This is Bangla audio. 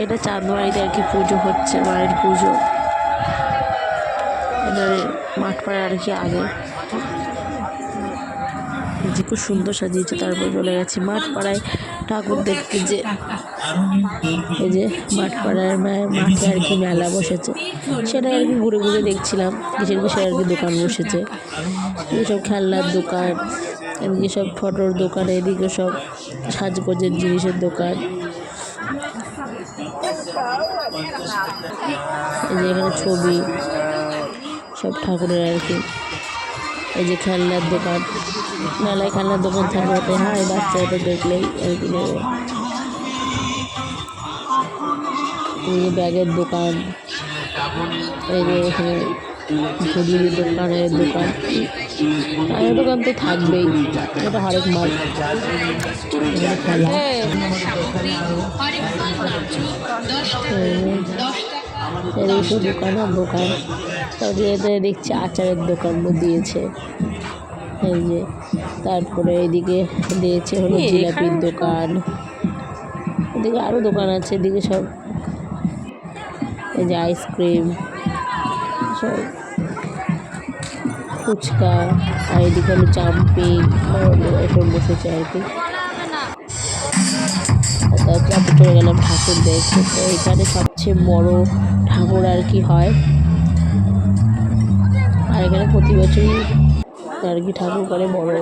এটা চাঁদমারিতে আর কি পুজো হচ্ছে, মায়ের পুজো। এটা মাঠপাড়া আর কি আগে যে খুব সুন্দর সাজিয়েছে। তারপর চলে গেছি মাঠপাড়ায় ঠাকুর দেখতে। যে এই যে মাঠপাড়ায় মাঠে আর কি মেলা বসেছে, সেটা আর কি ঘুরে ঘুরে দেখছিলাম। কিসের কিসের আর কি দোকান বসেছে, সব খেলনার দোকান, এদিকে সব ফটোর দোকান, এদিকে সব সাজগোজের জিনিসের দোকান। এই যে এখানে ছবি সব ঠাকুরের আর কি। এই যে খেলনার দোকান, মেলায় খেলনার দোকান থাকবে, ওতে হয় বাচ্চাদের দেখলেই আর কি নেবে। এই যে ব্যাগের দোকান, এই যে এখানে ঘুড়ির দোকানের দোকান, খাওয়ার দোকান তো থাকবেই। এটা হরেক মাল, এখানে খেলা। এইসব দোকান আর দোকান। তারপরে দেখছি আচারের দোকান দিয়েছে। এই যে তারপরে এইদিকে দিয়েছে হলো জিলাপির দোকান, এদিকে আরও দোকান আছে। এদিকে সব এই যে আইসক্রিম, সব ফুচকা, আর এদিকে হলো চাম্পিং এসব বসেছে আর কি। তারপর চলে গেলাম ঠাকুর দেখতে। তো এখানে সবচেয়ে বড় ঠাকুর আর কি হয়, আর এখানে প্রতি বছরই আর কি ঠাকুর করে বড়।